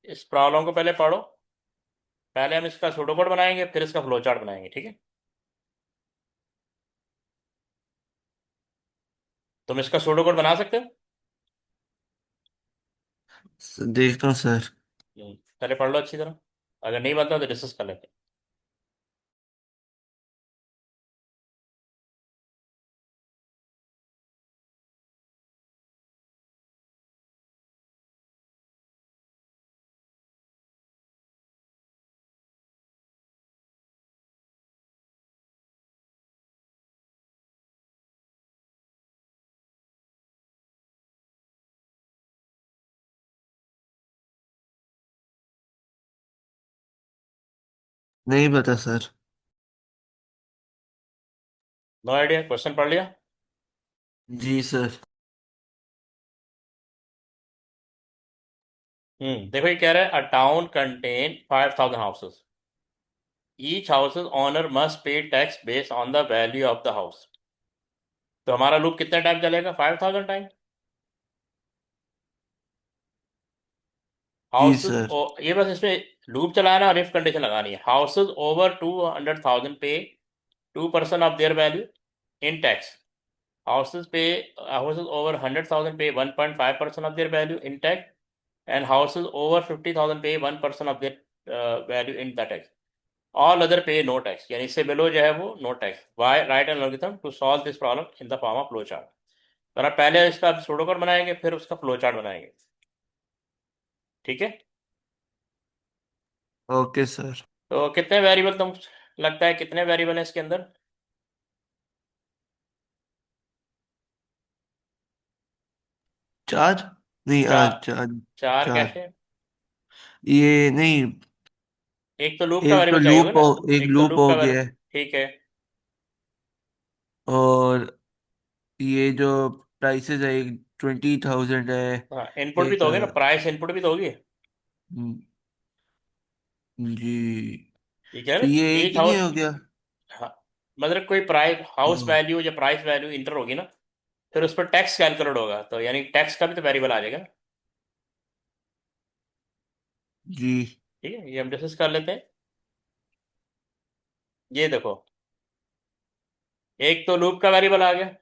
इस प्रॉब्लम को पहले पढ़ो। पहले हम इसका सूडोकोड बनाएंगे, फिर इसका फ्लो चार्ट बनाएंगे, ठीक है? तुम इसका सूडोकोड बना सकते हो? देखता हूँ सर। पहले पढ़ लो अच्छी तरह। अगर नहीं बनता तो डिस्कस कर लेते नहीं पता सर। हैं। नो आइडिया, क्वेश्चन पढ़ लिया? जी सर। देखो ये कह रहा है, अ town contain 5,000 houses. Each houses owner must pay tax based on the value of the house. तो हमारा लूप कितने टाइम चलेगा? 5,000 टाइम। जी हाउसेस, सर। ये बस इसमें लूप चलाना और इफ कंडीशन लगानी है। हाउसेस ओवर 200,000 पे 2% of their value in tax. Houses pay houses over 100,000 pay 1.5% of their value in tax, and houses over 50,000 pay 1% of their value in the tax. All other pay no tax. यानी इससे below जो है वो no tax. Why write an algorithm to solve this problem in the form of flow chart? तो आप पहले इसका pseudocode बनाएंगे, फिर उसका फ्लो चार्ट बनाएंगे, ठीक है? Okay sir. तो कितने वेरिएबल तुम लगता है, कितने वेरिएबल है इसके अंदर? चार। नहीं चार। चार। चार चार। कैसे? ये नहीं। एक तो लूप का एक तो वेरिएबल चाहिए होगा लूप ना। एक एक तो लूप लूप हो का गया वेरिएबल, है। ठीक है। और ये जो प्राइसेस है, एक 20,000 है। हाँ, इनपुट भी एक तो होगी ना, प्राइस इनपुट भी तो होगी। जी। ठीक है तो ना? ये एक एट ही नहीं हाउस। हो गया? हाँ, मतलब कोई प्राइस हाउस हाँ, वैल्यू या प्राइस वैल्यू इंटर होगी ना, फिर उस पर टैक्स कैलकुलेट होगा, तो यानी टैक्स का भी तो वेरिएबल आ जाएगा ना। जी। ठीक है, ये हम डिस्कस कर लेते हैं। ये देखो, एक तो लूप का वेरिएबल आ गया,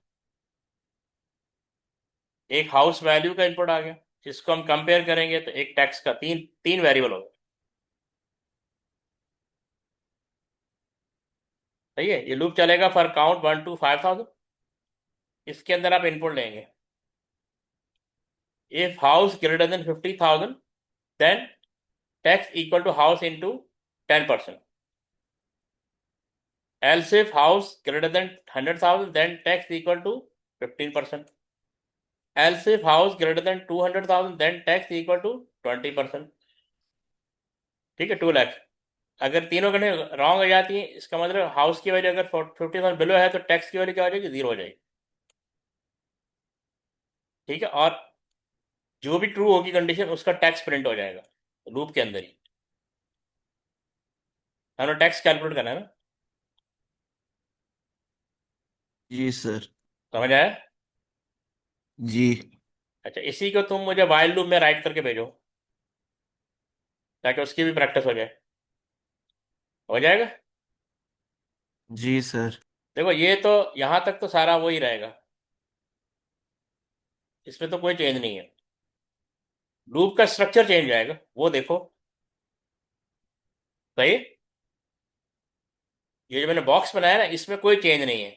एक हाउस वैल्यू का इनपुट आ गया। इसको हम कंपेयर करेंगे तो एक टैक्स का, तीन तीन वेरिएबल होगा। सही है, ये लूप चलेगा फॉर काउंट 1 to 5,000। इसके अंदर आप इनपुट लेंगे। If house greater than 50,000, then tax equal to house into 10%। Else if house greater than 100,000, then tax equal to 15%. Else if house greater than 200,000, then tax equal to 20%. ठीक है, 2 लाख। अगर तीनों condition wrong हो जाती है, इसका मतलब हाउस की वैल्यू अगर 50,000 बिलो है, तो टैक्स की वैल्यू क्या हो जाएगी? जीरो हो जाएगी। ठीक है, और जो भी ट्रू होगी कंडीशन, उसका टैक्स प्रिंट हो जाएगा लूप के अंदर ही। हमें टैक्स कैलकुलेट करना है ना। जी सर। समझ आया? जी। अच्छा, इसी को तुम मुझे वाइल लूप में राइट करके भेजो, ताकि उसकी भी प्रैक्टिस हो जाए। हो जाएगा। जी सर। देखो, ये तो यहां तक तो सारा वो ही रहेगा, इसमें तो कोई चेंज नहीं है। लूप का स्ट्रक्चर चेंज आएगा, वो देखो। सही। ये जो मैंने बॉक्स बनाया ना, इसमें कोई चेंज नहीं है।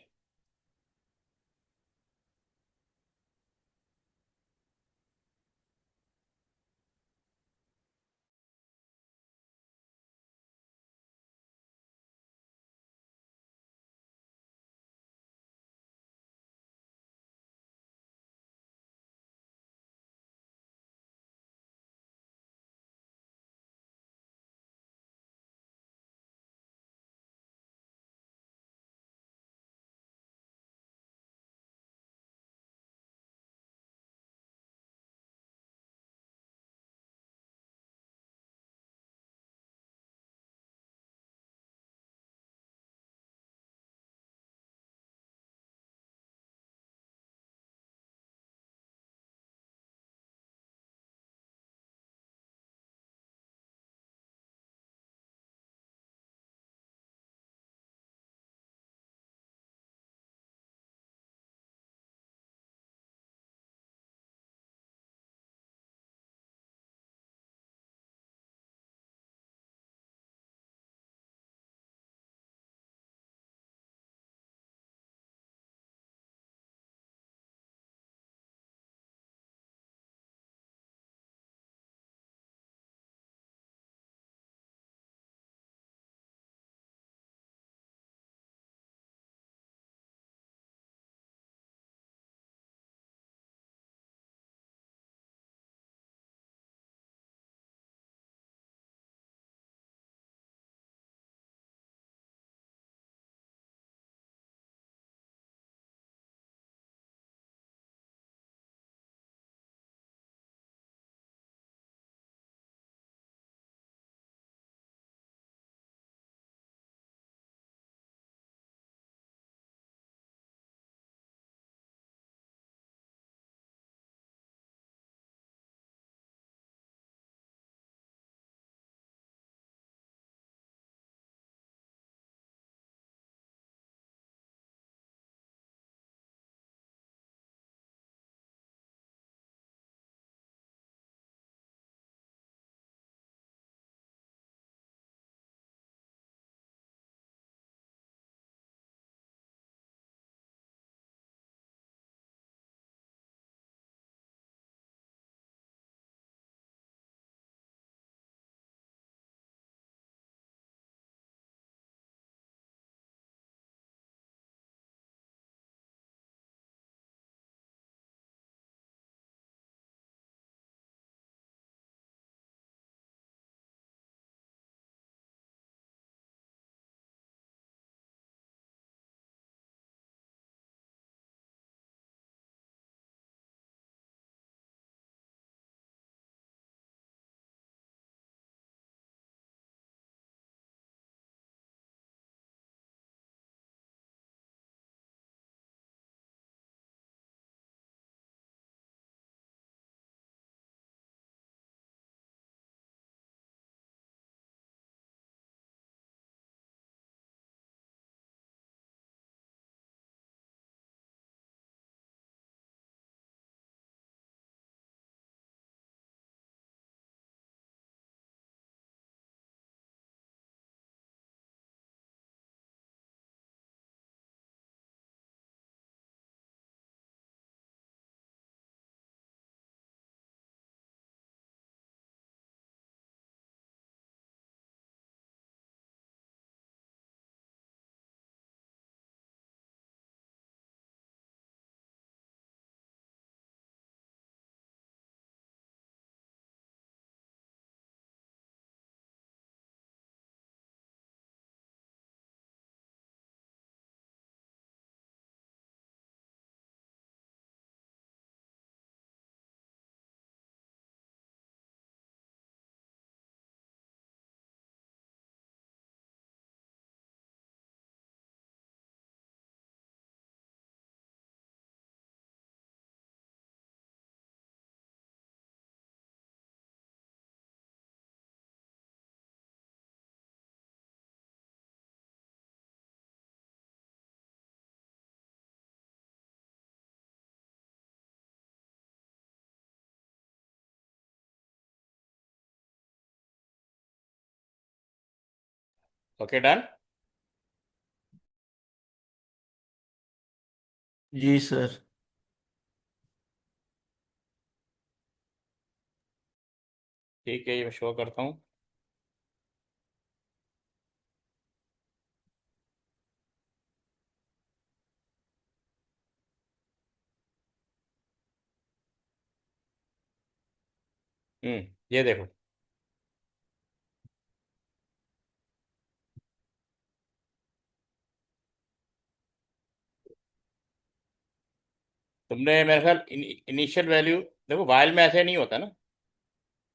Okay done. जी सर। ठीक है, ये मैं शो करता हूँ। ये देखो। तुमने मेरे ख्याल इनिशियल वैल्यू, देखो वाइल में ऐसे नहीं होता ना।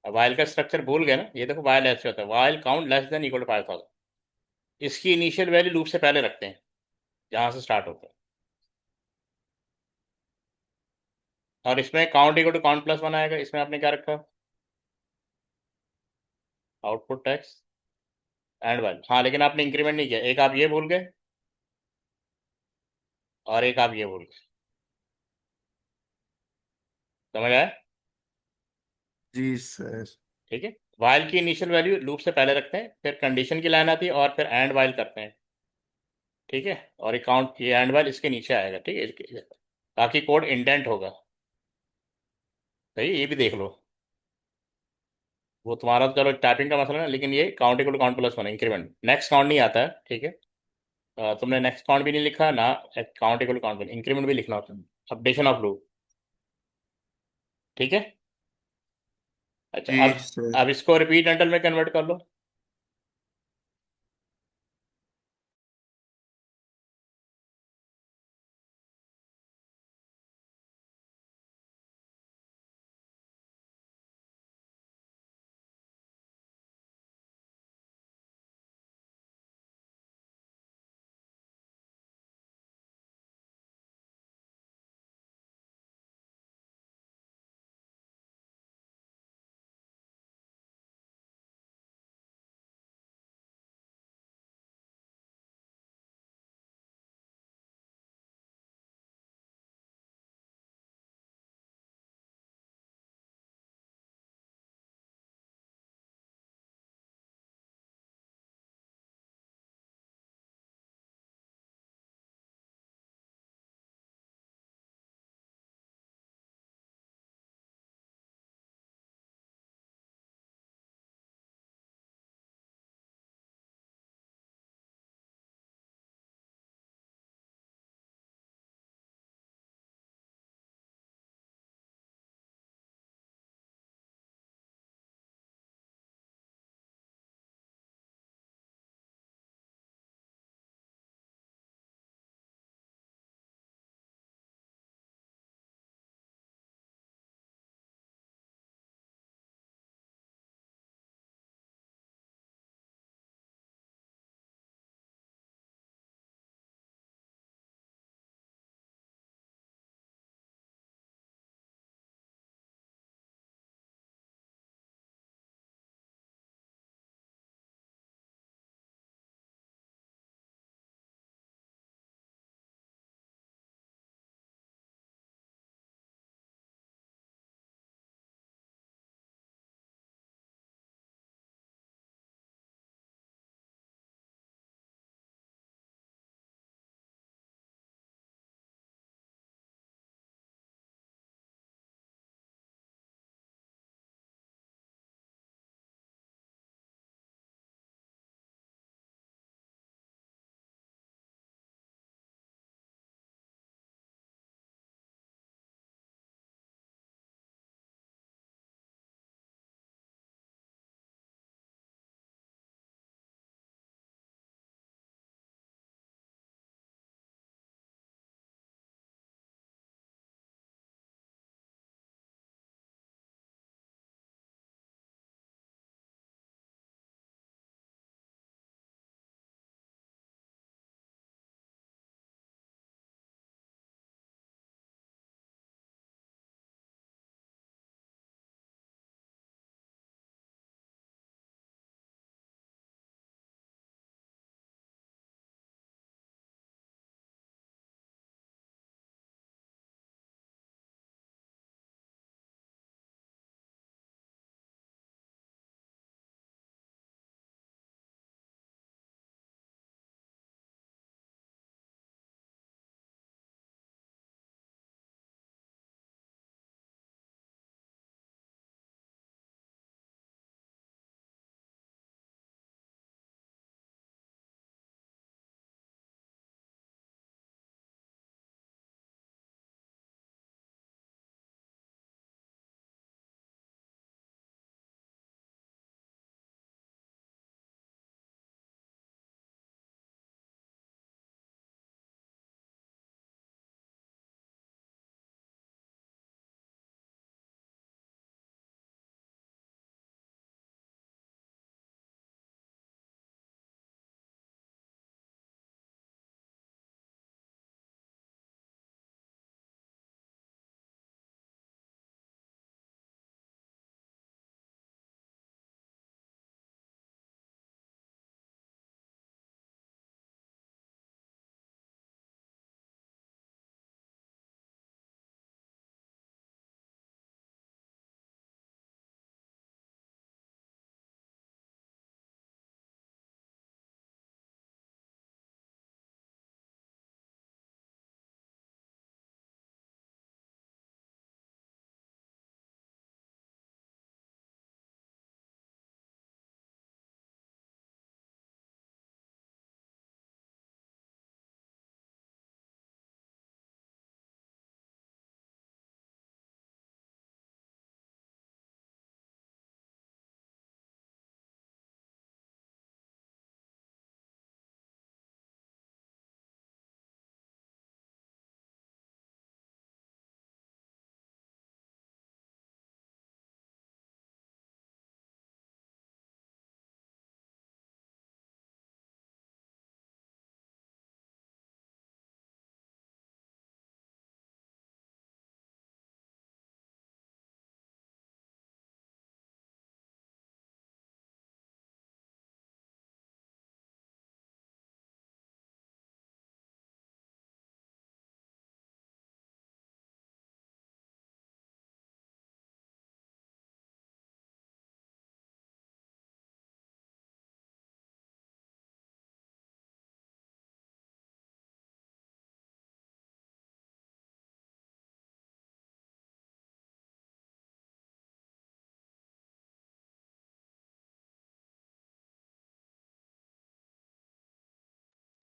वाइल का स्ट्रक्चर भूल गए ना, ये देखो वाइल ऐसे होता है, while count less than equal to 5000। इसकी इनिशियल वैल्यू लूप से पहले रखते हैं, जहाँ से स्टार्ट होता है। और इसमें count equal to count plus one आएगा, इसमें आपने क्या रखा? Output tax end while. हाँ, लेकिन आपने इंक्रीमेंट नहीं किया, एक आप ये भूल गए और एक आप ये भूल गए। समझ आया? जी सर। ठीक है। वाइल की इनिशियल वैल्यू लूप से पहले रखते हैं, फिर कंडीशन की लाइन आती है और फिर एंड वाइल करते हैं। ठीक है। और ये काउंट, ये एंड वाइल इसके नीचे आएगा। ठीक है, ताकि कोड इंडेंट होगा। सही है, ये भी देख लो। वो तुम्हारा तो चलो टाइपिंग का मसला है, लेकिन ये count equal to count plus one increment, next count नहीं आता है। ठीक है। तुमने नेक्स्ट काउंट भी नहीं लिखा ना, count equal to count increment भी लिखना होता है। Updation of loop. ठीक है। अच्छा, जी अब सर। अब इसको रिपीट एंडल में कन्वर्ट कर लो।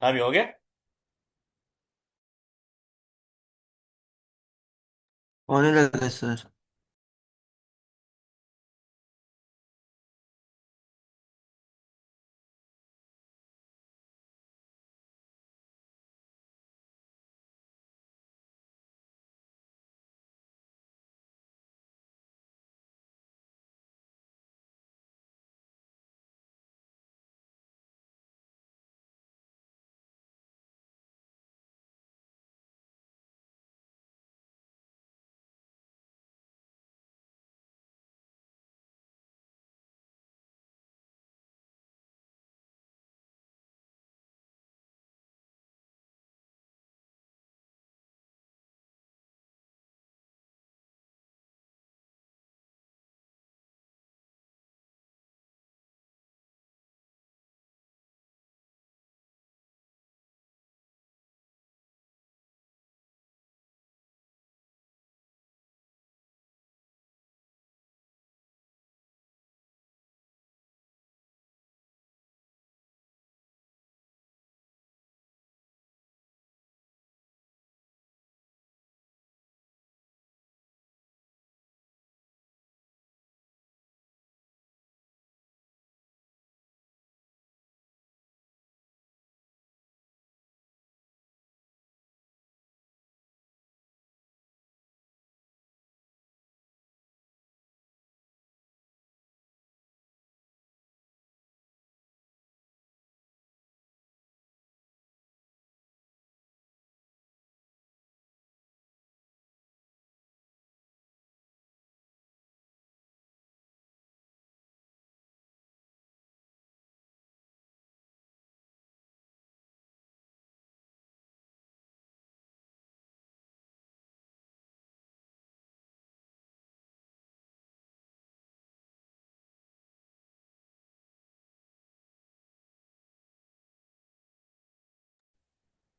हाँ भी हो गया। होने लगा सर।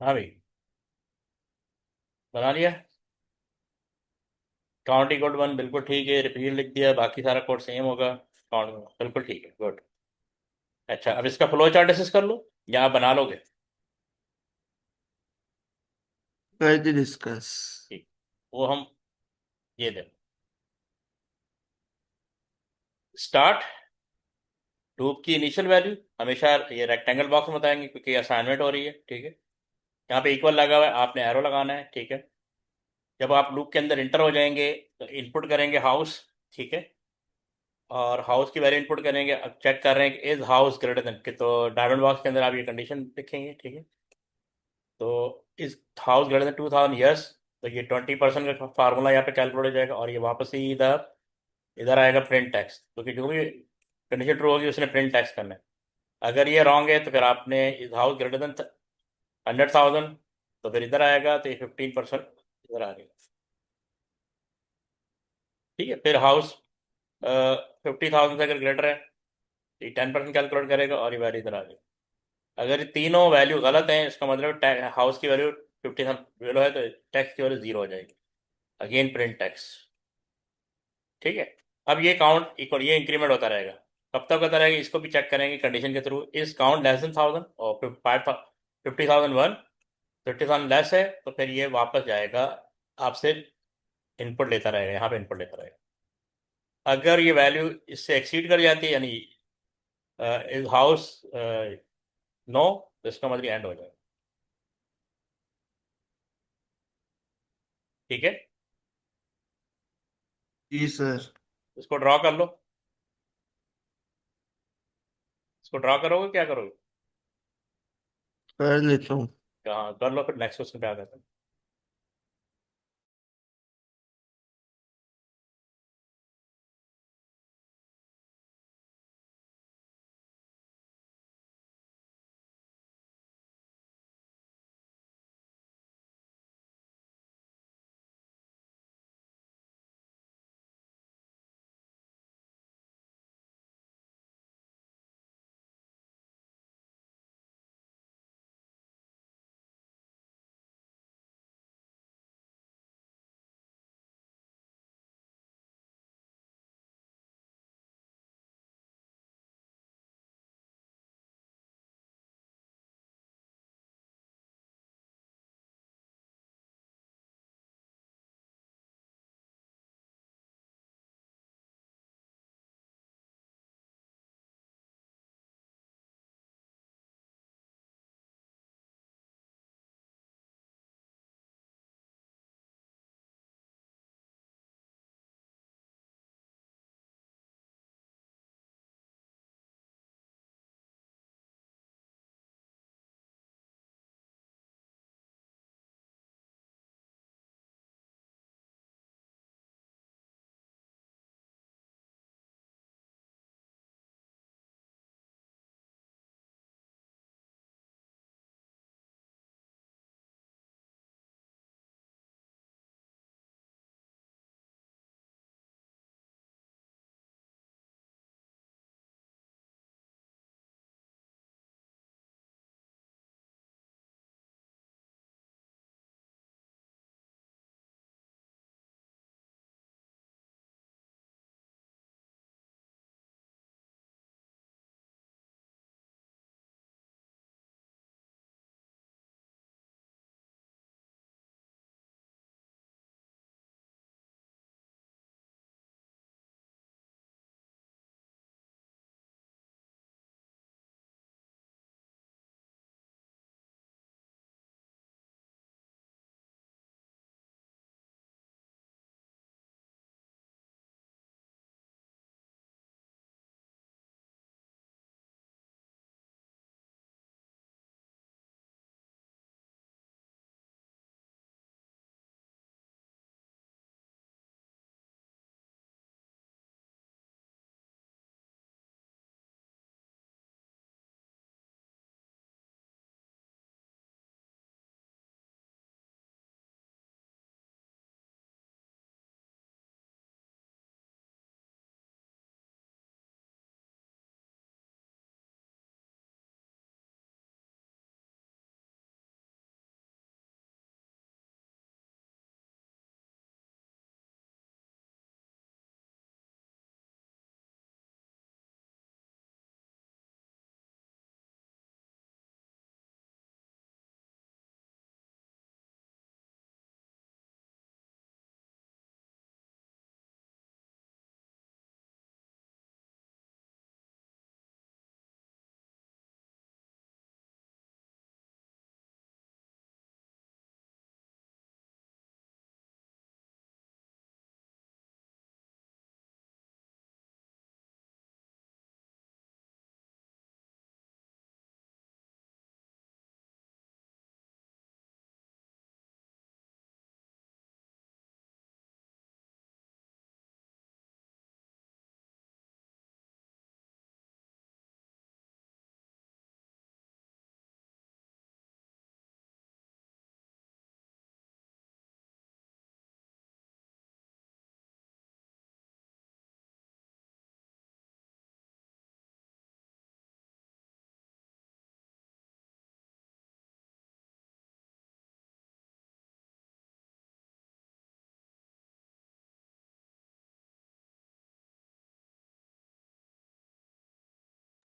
हाँ भाई, बना लिया। काउंट इक्वल 1 बिल्कुल ठीक है, रिपीट लिख दिया, बाकी सारा कोड सेम होगा। काउंट बिल्कुल ठीक है, गुड। अच्छा, अब इसका फ्लो चार्ट डिस्कस कर लो, या आप बना लोगे? कर दे डिस्कस। ठीक, वो हम ये दे स्टार्ट लूप की इनिशियल वैल्यू हमेशा ये रेक्टेंगल बॉक्स में बताएंगे, क्योंकि असाइनमेंट हो रही है, ठीक है। यहाँ पे इक्वल लगा हुआ है, आपने एरो लगाना है, ठीक है। जब आप लूप के अंदर इंटर हो जाएंगे तो इनपुट करेंगे हाउस, ठीक है। और हाउस की वैल्यू इनपुट करेंगे, अब चेक कर रहे हैं कि इज हाउस ग्रेटर देन के, तो डायमंड बॉक्स के अंदर आप ये कंडीशन लिखेंगे, ठीक है। तो is house greater then 2000, yes. तो ये 20% का फार्मूला यहाँ पे कैलकुलेट हो जाएगा, और ये वापस ही इधर इधर आएगा प्रिंट टैक्स, क्योंकि जो भी कंडीशन ट्रू होगी उसने प्रिंट टैक्स करना है। अगर ये रॉन्ग है तो फिर आपने इज हाउस ग्रेटर देन 100,000, तो फिर इधर आएगा, तो ये 15% इधर आ गया, ठीक है। फिर हाउस 50,000 से अगर ग्रेटर है तो ये 10% कैलकुलेट करेगा, और ये वैल्यू इधर आ गई। अगर ये तीनों वैल्यू गलत हैं, इसका मतलब हाउस की वैल्यू 50,000 है, तो टैक्स की वैल्यू जीरो हो जाएगी। अगेन प्रिंट टैक्स, ठीक है। अब ये काउंट इक्वल ये इंक्रीमेंट होता रहेगा। कब तक होता रहेगा, इसको भी चेक करेंगे कंडीशन के थ्रू। इस काउंट लेस देन 1000 और 50,001, 50,000 लेस है, तो फिर ये वापस जाएगा, आपसे इनपुट लेता रहेगा, यहाँ पे इनपुट लेता रहेगा। अगर ये वैल्यू इससे एक्सीड कर जाती है, यानी इज हाउस नो, तो इसका मतलब एंड हो जाएगा, ठीक है। जी सर। इसको ड्रॉ कर लो, इसको ड्रॉ करोगे क्या करोगे? कर लेता हूँ। हाँ कर लो, फिर नेक्स्ट क्वेश्चन पे आ जाते हैं।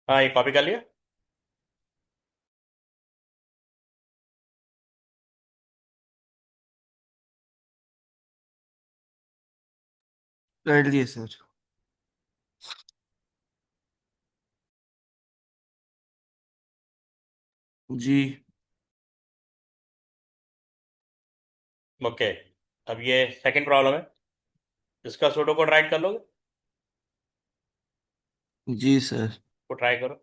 हाँ, ये कॉपी कर लिया। कर लिए सर। जी। ओके, अब ये सेकंड प्रॉब्लम है, इसका सूडो कोड राइट कर लोगे? जी सर। वो ट्राई करो।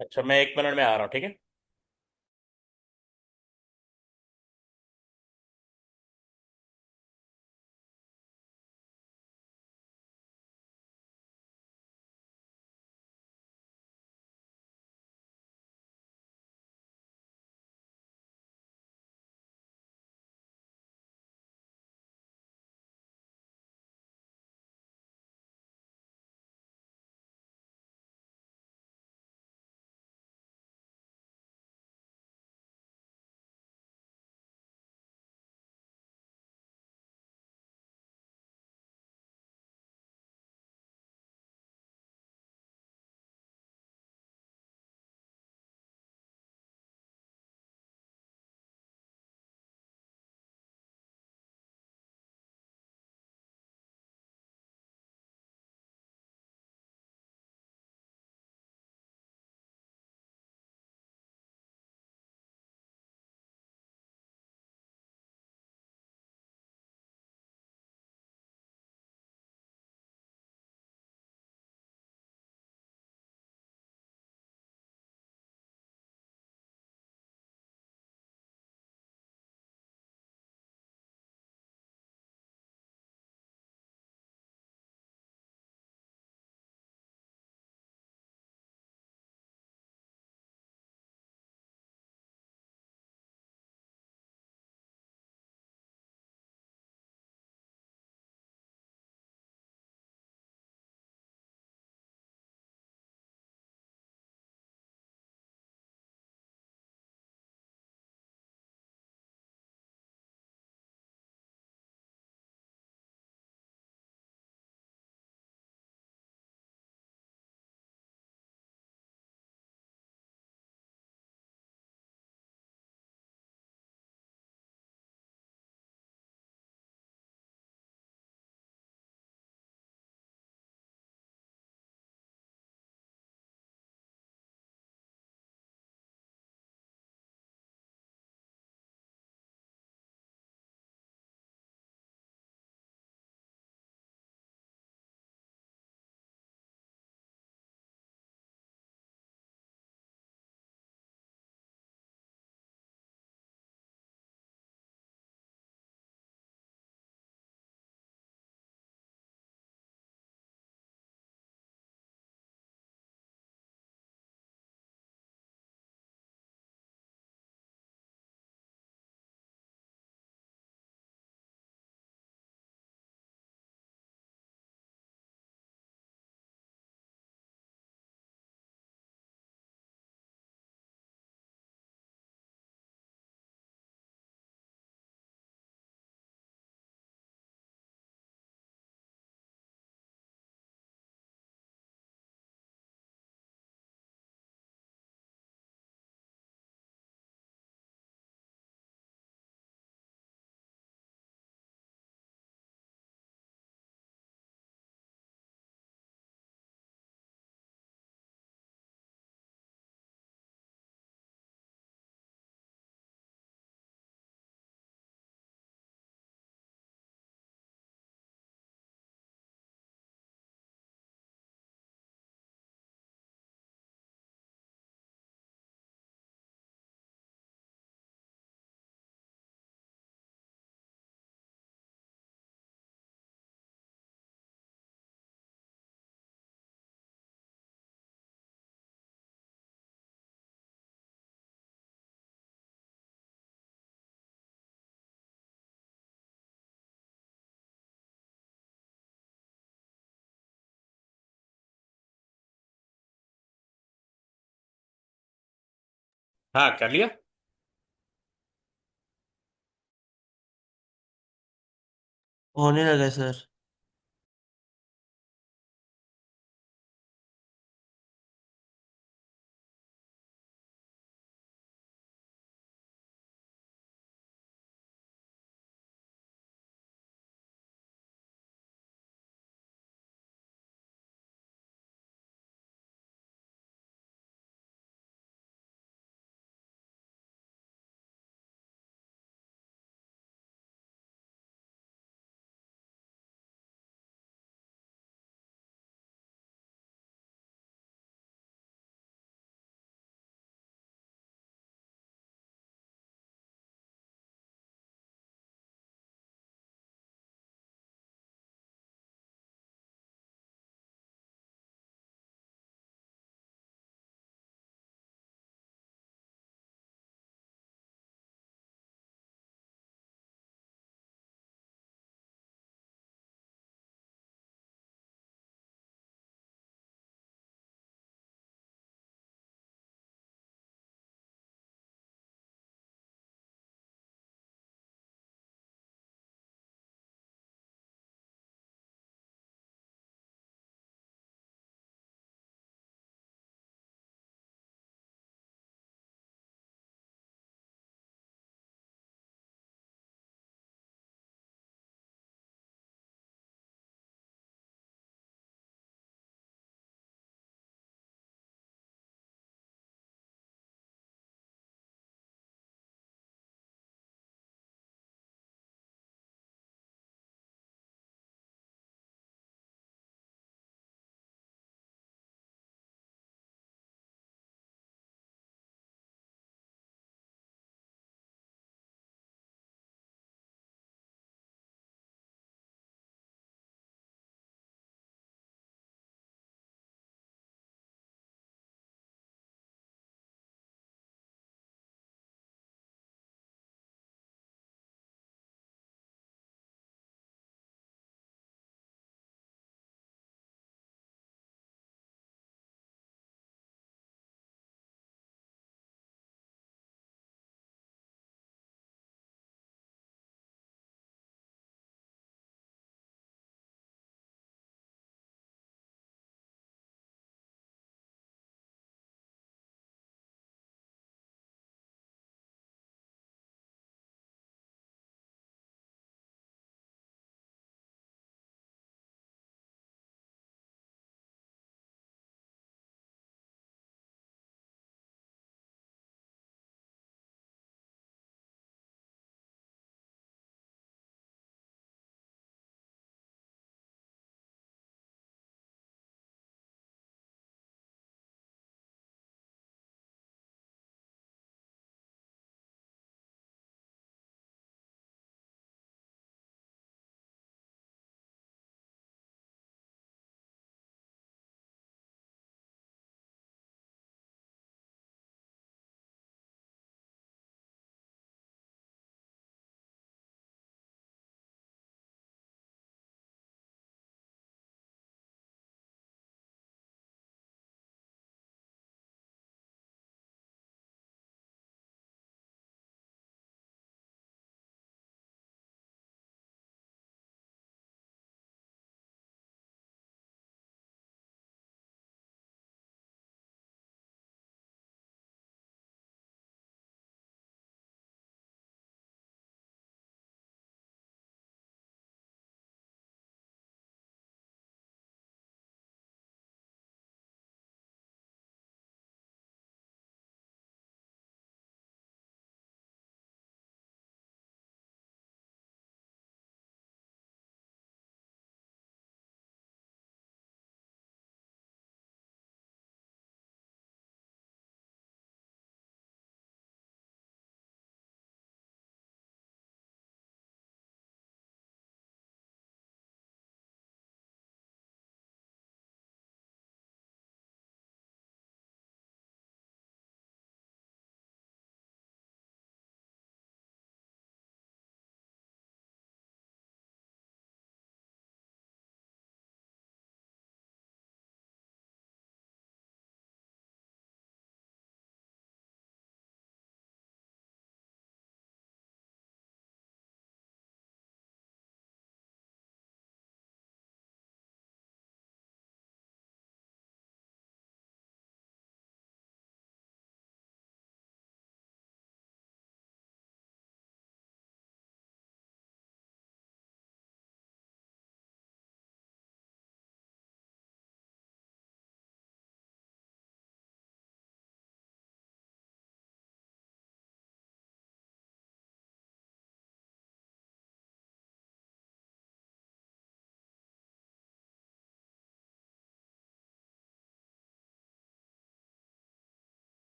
अच्छा, मैं 1 मिनट में आ रहा हूँ, ठीक है। हाँ, कर लिया। होने लगा सर।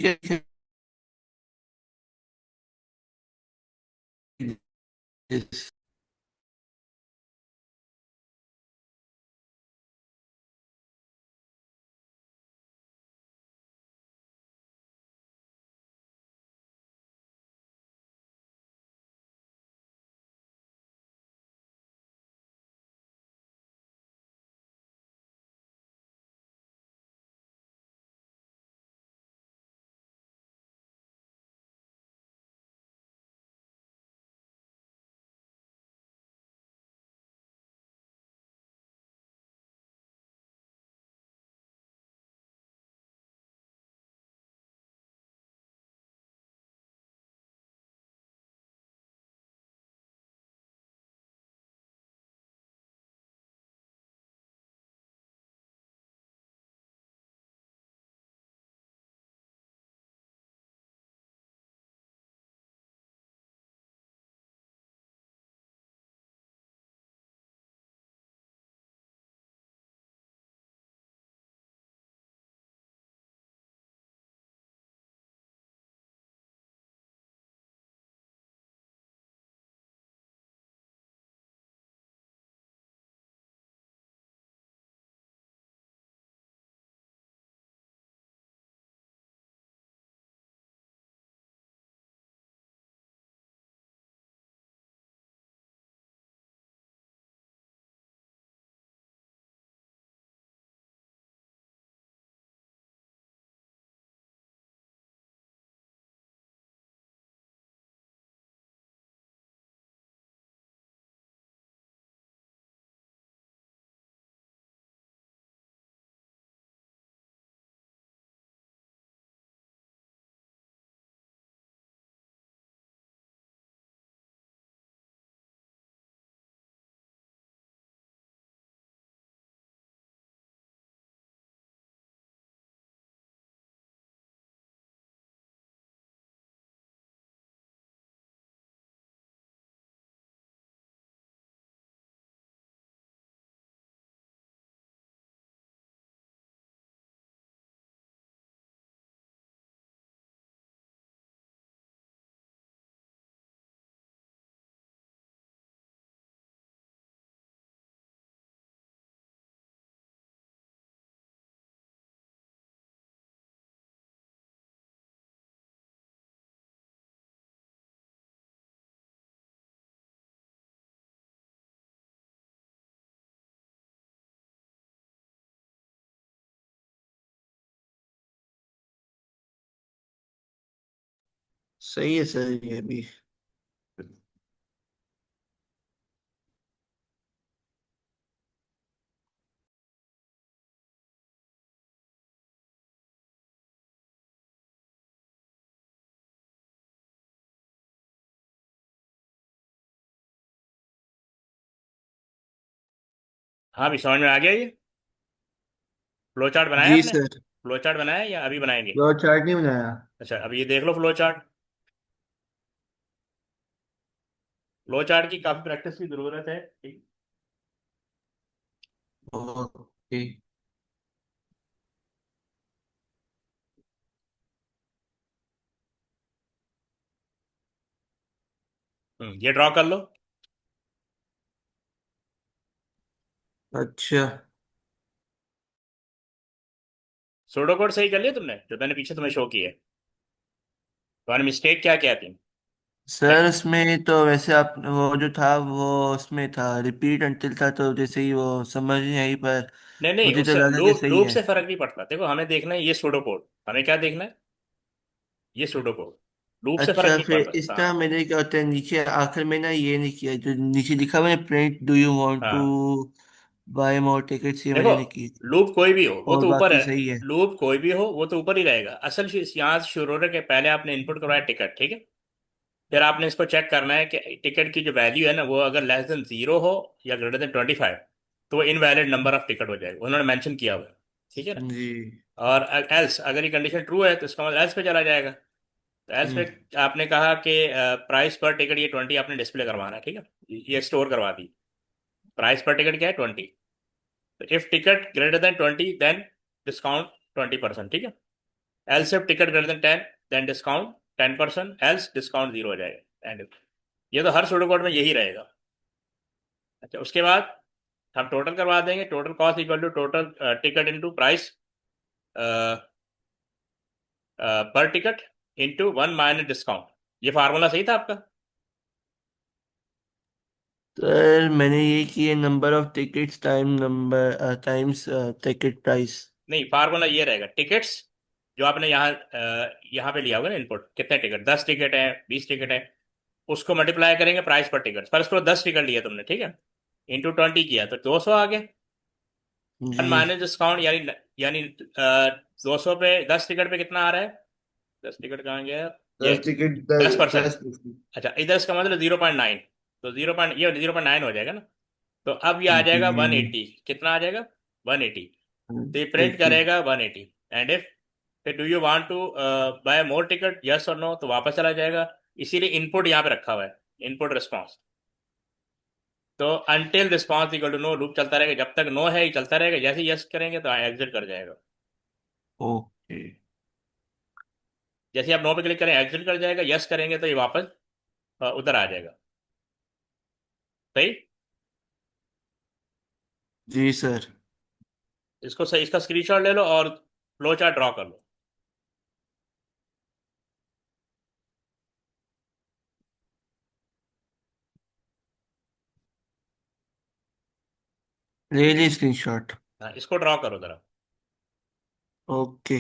क्या Yes. सही है सर ये भी। हाँ, अभी समझ में आ गया ये? फ्लो चार्ट बनाया जी आपने? सर। फ्लो चार्ट बनाया है या अभी बनाएंगे? फ्लोर चार्ट नहीं बनाया। अच्छा, अब ये देख low flow chart. Flow chart की काफी प्रैक्टिस की जरूरत है, ठीक? ओके। ये ड्रॉ कर लो। अच्छा सूडो कोड सही कर लिया तुमने, जो मैंने पीछे तुम्हें शो की है? तुम्हारी मिस्टेक क्या क्या थी? सर, उसमें तो वैसे आप वो जो था वो उसमें था रिपीट अंटिल था, तो जैसे ही वो समझ नहीं आई, पर नहीं नहीं, मुझे तो उससे लगा कि लूप सही लूप है। से फर्क नहीं पड़ता। देखो, हमें देखना है ये सूडो कोड। हमें क्या देखना है? ये सूडो कोड। लूप से फर्क अच्छा, नहीं फिर पड़ता। इसका हाँ। मैंने क्या होता है नीचे आखिर में ना, ये नहीं किया जो नीचे लिखा हुआ है, print do you want to हाँ, बाय मोर टिकट्स, ये देखो, मैंने नहीं की। लूप कोई भी हो वो और तो ऊपर बाकी है। सही है। लूप कोई भी हो वो तो ऊपर ही रहेगा। असल यहाँ से शुरू होने के पहले आपने इनपुट करवाया टिकट, ठीक है? फिर आपने इसको चेक करना है कि टिकट की जो वैल्यू है ना, वो अगर लेस देन 0 हो या ग्रेटर देन 25, तो वो इनवैलिड नंबर ऑफ टिकट हो जाएगा। उन्होंने मेंशन किया हुआ है, ठीक है ना? जी। और एल्स, अगर ये कंडीशन ट्रू है तो इसका मतलब एल्स पे चला जाएगा। तो एल्स पे हम्म। आपने कहा कि प्राइस पर टिकट ये 20 आपने डिस्प्ले करवाना है, ठीक है? ये स्टोर करवा दी। प्राइस पर टिकट क्या है? 20। तो if ticket greater than 20 then discount 20%, ठीक है? एल्स सिर्फ ticket greater than 10, then discount 10%, else discount 0 हो जाएगा। एंड ये तो हर सूडो कोड में यही रहेगा। अच्छा, उसके बाद हम टोटल करवा देंगे, total cost equal to total ticket into price per ticket into 1 minus discount. ये फार्मूला सही था आपका? सर मैंने ये किए number of tickets times ticket price. नहीं, फार्मूला ये रहेगा, टिकट्स जो आपने यहाँ पे लिया होगा ना इनपुट, कितने टिकट, 10 टिकट है, 20 टिकट है, उसको मल्टीप्लाई करेंगे प्राइस पर टिकट। फर्स्ट को 10 टिकट लिया तुमने, ठीक है, इंटू 20 किया तो 200 आ गया। वन जी। माइनस डिस्काउंट यानी 200 पे 10 टिकट पे कितना आ रहा है? 10 टिकट कहाँ गया ये? 10 टिकट 10%। 10%। अच्छा, इधर इसका मतलब 0.9, तो 0. ये 0.9 हो जाएगा ना। तो अब ये आ जाएगा जी। 180, कितना आ जाएगा? 180। तो ये प्रिंट 80। करेगा 180। एंड इफ फिर do you want to buy more ticket, yes और नो, तो वापस चला जाएगा। इसीलिए इनपुट यहाँ पे रखा हुआ है, इनपुट रिस्पॉन्स। तो until response equal to no, loop चलता रहेगा, जब तक नो है ये चलता रहेगा, जैसे ही यस करेंगे तो एग्जिट कर जाएगा। ओके। जैसे ही आप नो पे क्लिक करें एग्जिट कर जाएगा, यस करेंगे तो ये वापस उधर आ जाएगा। सही। जी सर। इसको सही, इसका स्क्रीनशॉट ले लो और फ्लो चार्ट ड्रॉ कर लो। ले ली स्क्रीनशॉट। हाँ, इसको ड्रॉ करो जरा। ओके।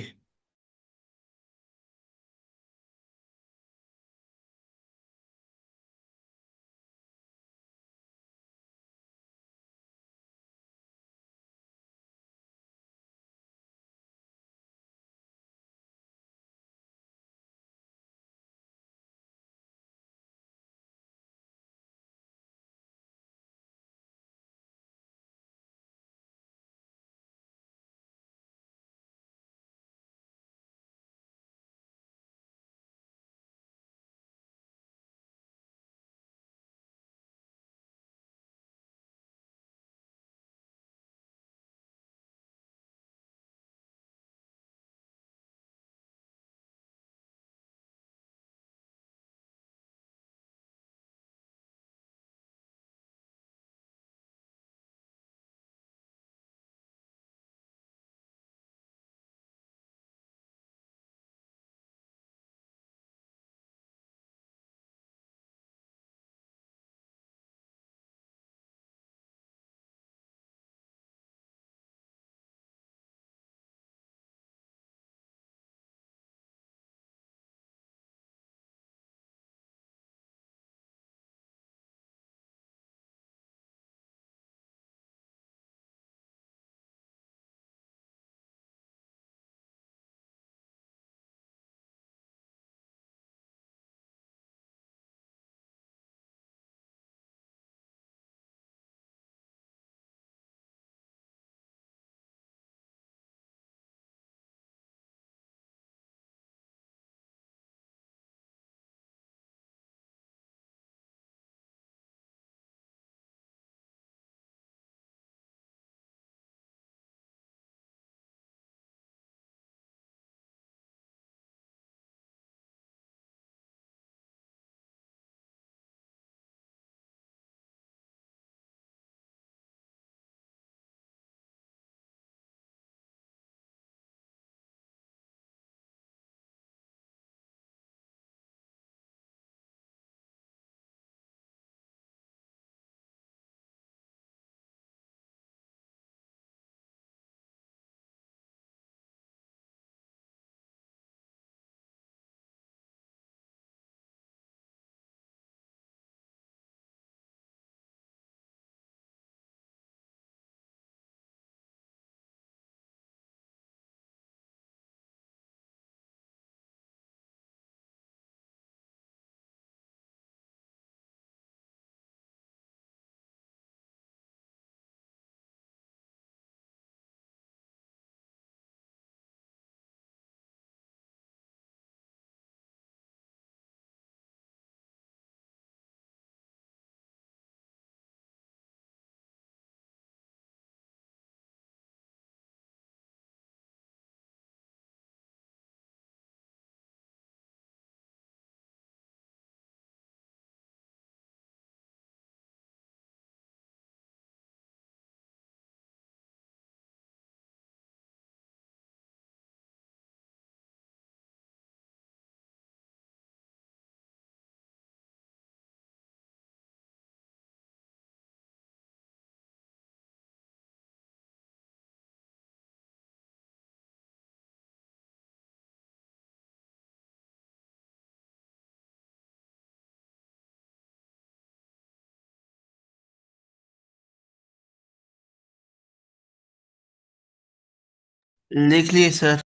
लिख लिए सर।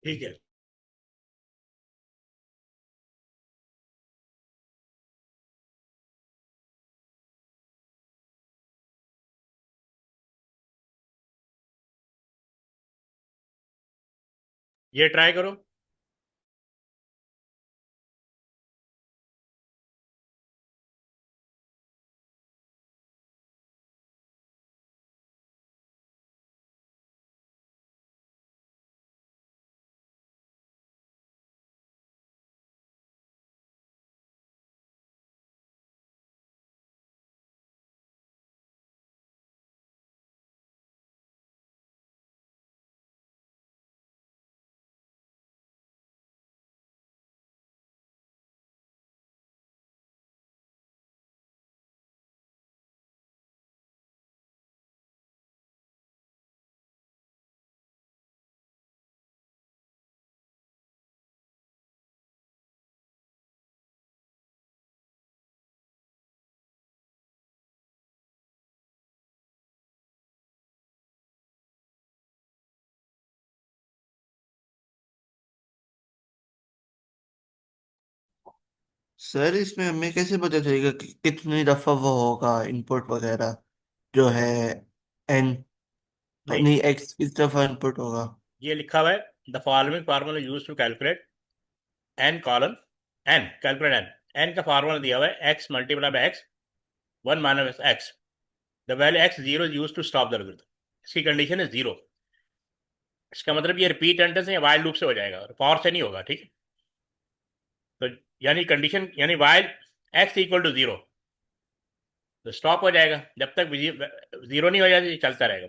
ठीक है, ये ट्राई करो। सर इसमें हमें कैसे पता चलेगा कि कितनी दफा वो होगा इनपुट वगैरह जो है एन, नहीं, नहीं एक्स किस दफा इनपुट होगा? ये लिखा हुआ है, the following formula use to calculate N colon, N calculate N, N का फार्मूला दिया हुआ है X multiply by X, one minus X, the value X zero is use to stop the algorithm. इसकी कंडीशन है zero. इसका मतलब ये repeat enter से या वाइल लूप से हो जाएगा, फॉर से नहीं होगा, ठीक है। तो यानी कंडीशन यानी while X equal to zero, तो स्टॉप हो जाएगा, जब तक जीरो नहीं हो जाए चलता रहेगा।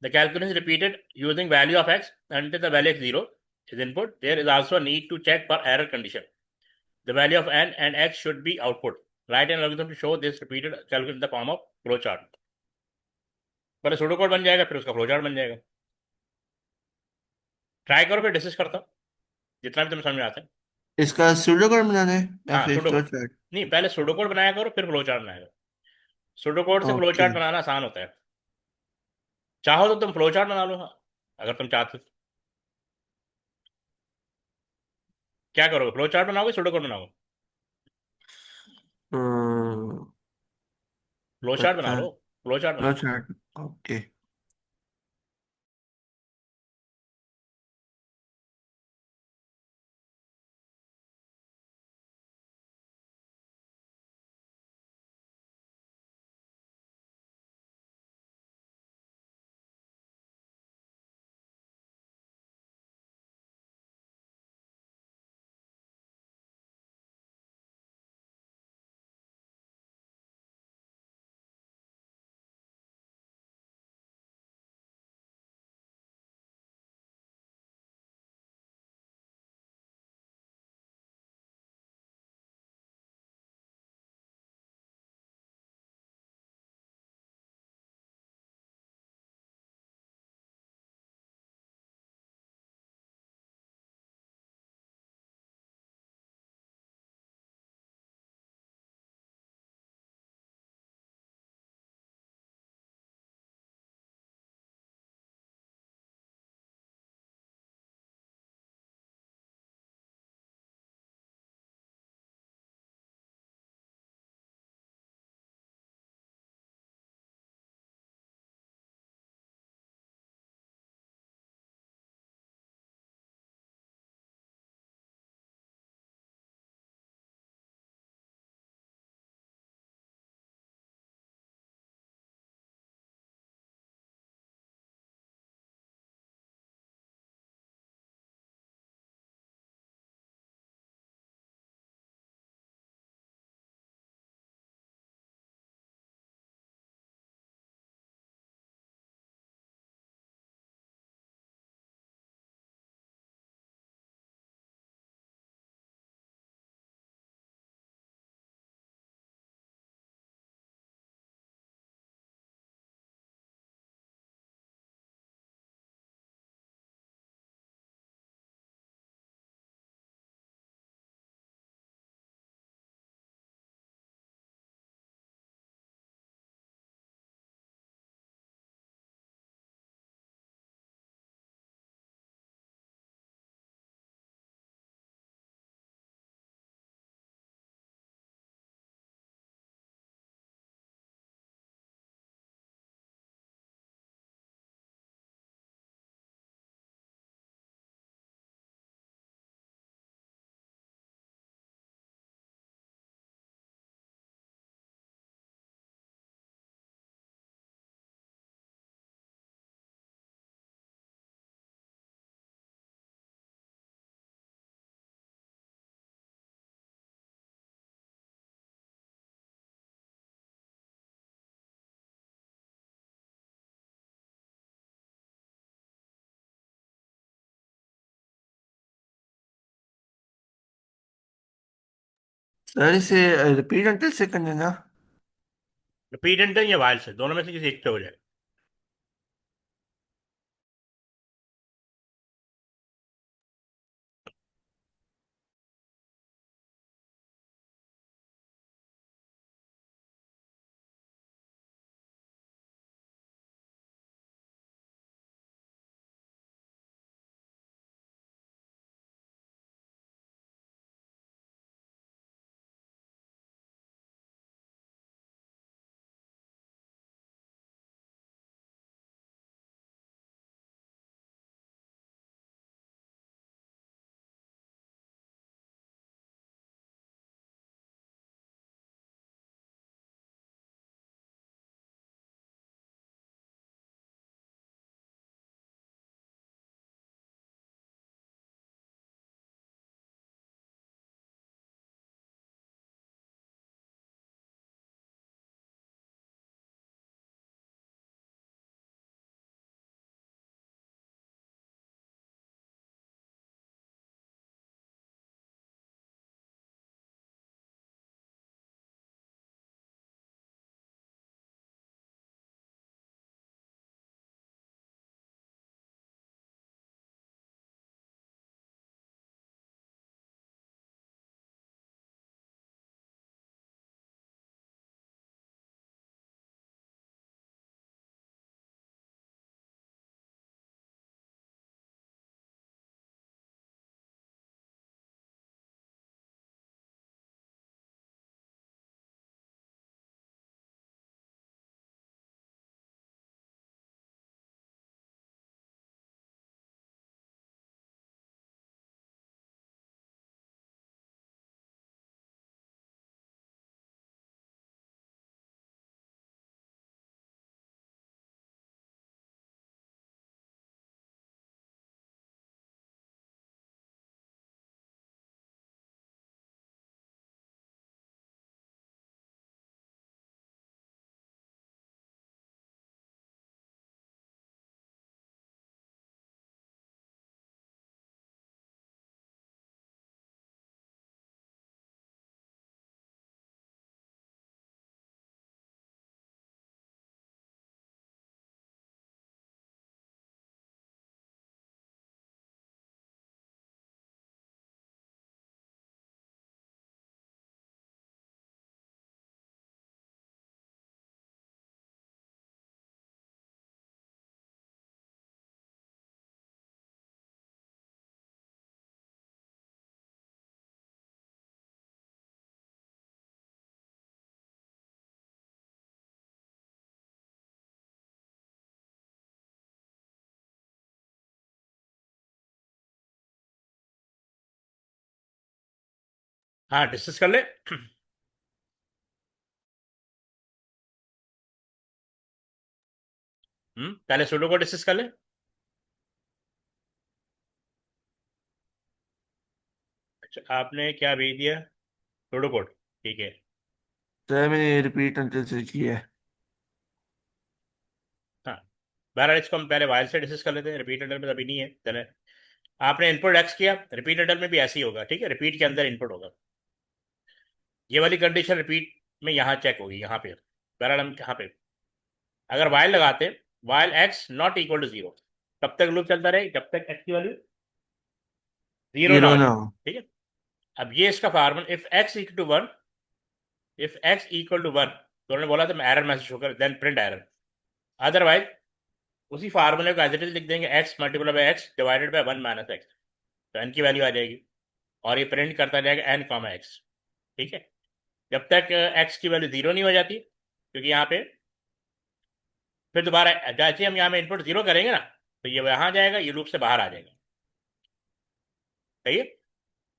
The calculation repeated using value of x until the value x zero is input. There is also a need to check for error condition. The value of n and x should be output. Write an algorithm to show this repeated calculation in the form of flowchart. पहले pseudo code बन जाएगा, फिर उसका flowchart बन जाएगा। Try करो, फिर discuss करता हूँ जितना भी तुम्हें समझ में आता है। इसका सुडोकोड बनाना है या हाँ, फिर सूडो फ्लो चार्ट? नहीं, पहले सूडो कोड बनाया करो, फिर फ्लोचार्ट बनाया करो। सूडो कोड से ओके। फ्लोचार्ट बनाना आसान होता है। चाहो तो तुम फ्लोचार्ट बना लो, हाँ, अगर तुम चाहते हो। क्या करोगे, फ्लोचार्ट बनाओगे सूडो कोड बनाओगे? हम्म, फ्लोचार्ट बना पता, लो, फ्लोचार्ट फ्लो बना लो। चार्ट। ओके। सर इसे रिपीट अंटिल से करना ना। रिपीट इंटल या वाइल से, दोनों में से किसी एक पे हो जाए। हाँ, डिस्कस कर ले। पहले सूडो को डिस्कस कर ले। अच्छा, आपने क्या भेज दिया? सूडो कोड, ठीक है। सर मैंने रिपीट अंटिल से किया है। हाँ, बहरहाल इसको हम पहले वाइल से डिस्कस कर लेते हैं, रिपीट इंटल में अभी नहीं है। चले, आपने इनपुट एक्स किया, रिपीट इंटल में भी ऐसे ही होगा, ठीक है, रिपीट के अंदर इनपुट होगा। ये वाली कंडीशन रिपीट में यहाँ चेक होगी, यहाँ पे। बहरहाल हम यहाँ पे अगर वाइल लगाते, while X not equal to zero, तब तक लूप चलता रहे जब तक एक्स की वैल्यू जीरो ना जीरो हो ना जाए, हो। ठीक है। अब ये इसका formula, if X equal to one, if X equal to one, तो उन्होंने बोला था मैं एरर मैसेज होकर देन प्रिंट एरर। अदरवाइज उसी फार्मूले को एज इट इज लिख देंगे, X multiply by X divided by one minus X, तो एन की वैल्यू आ जाएगी और ये प्रिंट करता जाएगा एन कॉमा एक्स, ठीक है। जब तक एक्स की वैल्यू जीरो नहीं हो जाती, क्योंकि यहाँ पे फिर दोबारा जैसे हम यहाँ में इनपुट जीरो करेंगे ना, तो ये यहाँ जाएगा, ये लूप से बाहर आ जाएगा, सही है।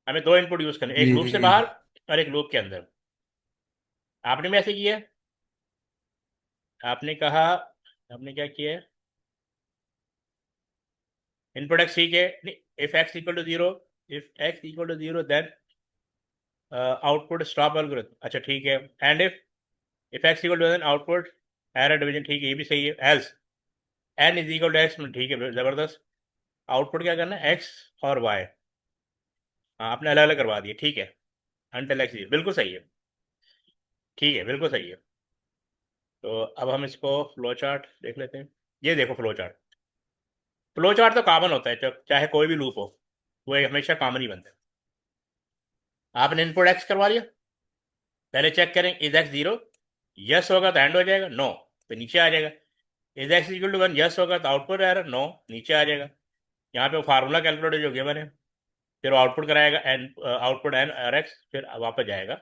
हमें दो इनपुट यूज करने, एक जी लूप से जी। बाहर और एक लूप के अंदर। आपने भी ऐसे किया है, आपने कहा, आपने क्या किया है, इनपुट एक्स, ठीक है। If X equal to zero, if X equal to zero then output stop algorithm, अच्छा ठीक है। And if X equal to then output error division, ठीक है, ये भी सही है। Else N is equal to X, ठीक है, जबरदस्त। आउटपुट क्या करना है, एक्स और वाई, हाँ आपने अलग अलग करवा दिए, ठीक है। until x 0, बिल्कुल सही है, ठीक है, बिल्कुल सही है। तो अब हम इसको फ्लो चार्ट देख लेते हैं। ये देखो फ्लो चार्ट, फ्लो चार्ट तो कॉमन होता है, चाहे कोई भी लूप हो, वो हमेशा कॉमन ही बनता है। आपने इनपुट एक्स करवा लिया, पहले चेक करें इज एक्स जीरो, यस होगा तो एंड हो जाएगा, नो तो नीचे आ जाएगा। Is X equal to one, yes होगा तो आउटपुट एरर, नो नीचे आ जाएगा। यहाँ पे फार्मूला कैलकुलेटर जो गिवन है, फिर आउटपुट कराएगा N, output N or X, फिर वापस जाएगा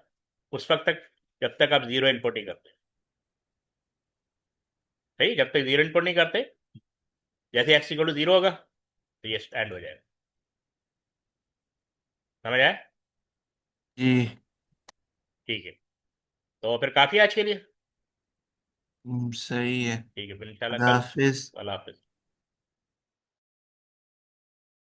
उस वक्त तक जब तक आप जीरो इनपुट नहीं करते। सही, जब तक जीरो इनपुट नहीं करते, जैसे एक्स इक्वल टू जीरो होगा तो ये एंड हो जाएगा। समझ आया? जी। ठीक है, तो फिर काफ़ी आज के लिए। सही है। ठीक है, फिर इंशाल्लाह खुदा कल। हाफिज। अल्लाह हाफिज़।